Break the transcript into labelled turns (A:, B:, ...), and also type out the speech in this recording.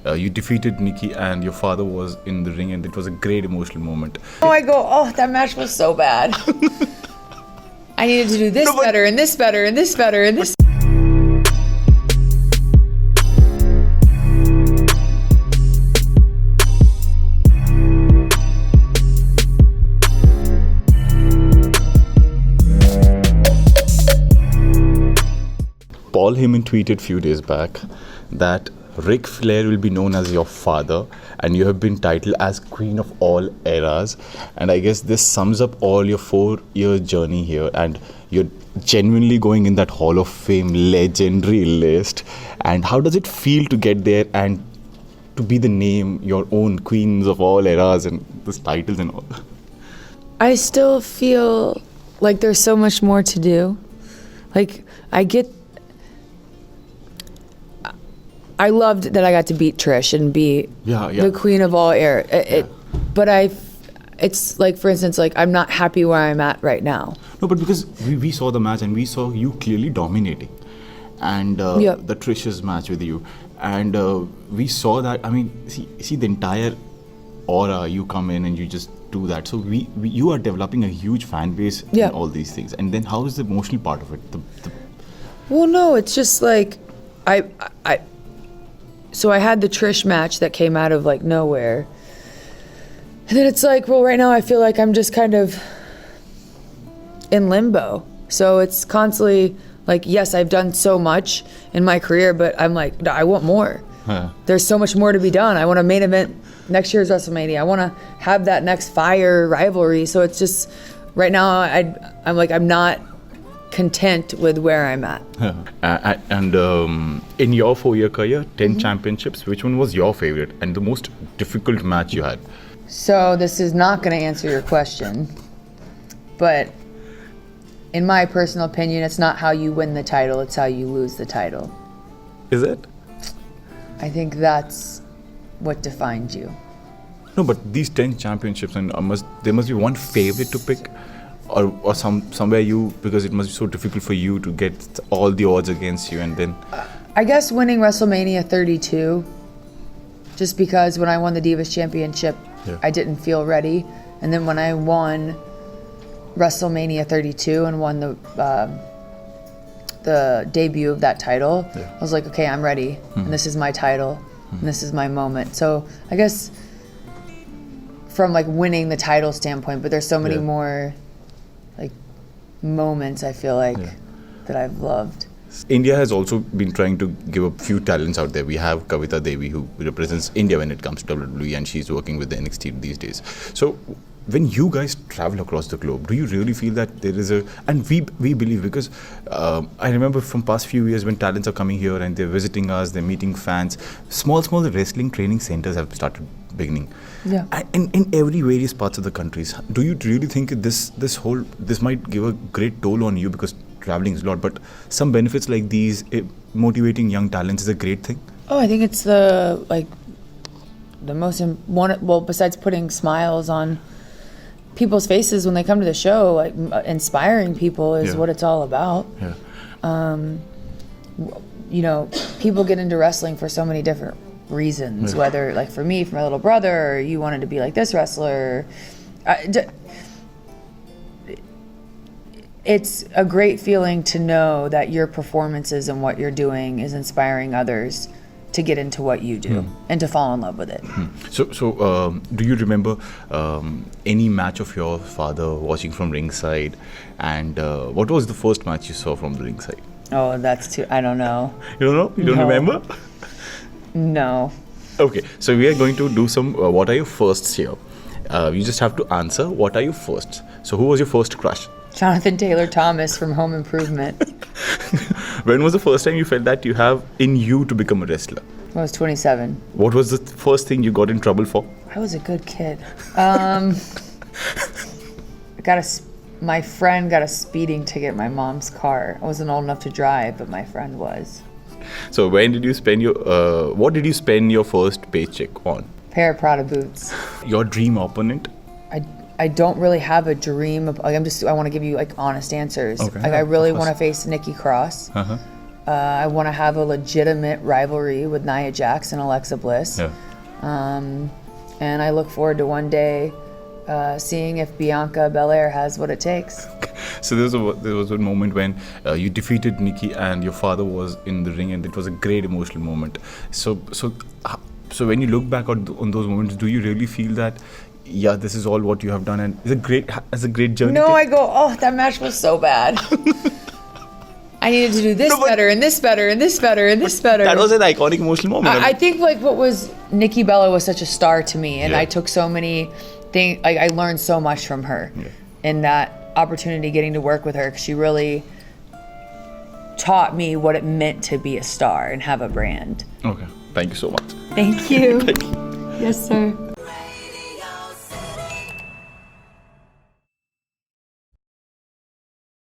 A: You defeated Nikki and your father was in the ring and it was a great emotional moment.
B: That match was so bad. I needed to do this better and this better and this better and this.
A: Paul Heyman tweeted few days back that Ric Flair will be known as your father and you have been titled as Queen of all eras, and I guess this sums up all your 4-year journey here and you're genuinely going in that Hall of Fame legendary list. And how does it feel to get there and to be the name, your own Queens of all eras and those titles and all?
B: I still feel like there's so much more to do. Like, I loved that I got to beat Trish and be the queen of all era. But it's like, for instance, like I'm not happy where I'm at right now.
A: No, but because we saw the match and we saw you clearly dominating, and the Trish's match with you, and we saw that. I mean, see the entire aura. You come in and you just do that. So you are developing a huge fan base in all these things. And then how is the emotional part of it?
B: Well, no, it's just like So I had the Trish match that came out of like nowhere. And then it's like, well, right now I feel like I'm just kind of in limbo. So it's constantly like, yes, I've done so much in my career, but I'm like, I want more. There's so much more to be done. I want a main event next year's WrestleMania. I want to have that next Fire rivalry. So it's just, right now I'm like, I'm not content with where I'm at.
A: And in your 4-year career, 10 championships, which one was your favorite and the most difficult match you had?
B: So this is not going to answer your question, but in my personal opinion, it's not how you win the title, it's how you lose the title.
A: Is it?
B: I think that's what defines you.
A: No, but these 10 championships, and there must be one favorite to pick. Or somewhere because it must be so difficult for you to get all the odds against you, and then
B: I guess winning WrestleMania 32, just because when I won the Divas Championship, I didn't feel ready, and then when I won WrestleMania 32 and won the debut of that title, I was like, okay, I'm ready, and this is my title, and this is my moment. So I guess from like winning the title standpoint, but there's so many more like moments I feel like that I've loved.
A: India has also been trying to give a few talents out there. We have Kavita Devi, who represents India when it comes to WWE, and she's working with the NXT these days. So when you guys travel across the globe, do you really feel that there is and we believe, because I remember from past few years when talents are coming here and they're visiting us, they're meeting fans, small wrestling training centers have started beginning. In every various parts of the countries. Do you really think this might give a great toll on you, because traveling is a lot, but some benefits like these, motivating young talents, is a great thing?
B: Oh, I think it's the most well, besides putting smiles on people's faces when they come to the show, like inspiring people is what it's all about. People get into wrestling for so many different reasons, whether like for me, for my little brother, or you wanted to be like this wrestler. It's a great feeling to know that your performances and what you're doing is inspiring others to get into what you do and to fall in love with it.
A: So do you remember any match of your father watching from ringside, and what was the first match you saw from the ringside?
B: Oh, I don't know.
A: You don't know? You don't remember?
B: No.
A: Okay, so we are going to do some what are your firsts here. You just have to answer what are your firsts. So who was your first crush?
B: Jonathan Taylor Thomas from Home Improvement.
A: When was the first time you felt that you have in you to become a wrestler?
B: I was 27.
A: What was the first thing you got in trouble for?
B: I was a good kid. My friend got a speeding ticket in my mom's car. I wasn't old enough to drive, but my friend was.
A: So when did you spend what did you spend your first paycheck on?
B: Pair of Prada boots.
A: Your dream opponent?
B: I don't really have a dream. I want to give you like honest answers.
A: Okay,
B: I really want to face Nikki Cross. I want to have a legitimate rivalry with Nia Jax and Alexa Bliss.
A: Yeah.
B: And I look forward to one day seeing if Bianca Belair has what it takes.
A: So there was one moment when you defeated Nikki and your father was in the ring, and it was a great emotional moment. So when you look back on those moments, do you really feel that, yeah, this is all what you have done, and it's a great journey?
B: No, I go, oh, that match was so bad. I needed to do this better, and this better, and this better, and this better.
A: That was an iconic emotional moment.
B: I think like what was Nikki Bella was such a star to me, and
A: Yeah.
B: I took so many things. Like I learned so much from her, in that opportunity, getting to work with her. 'Cause she really taught me what it meant to be a star and have a brand.
A: Okay, thank you so much.
B: Thank you. Yes, sir.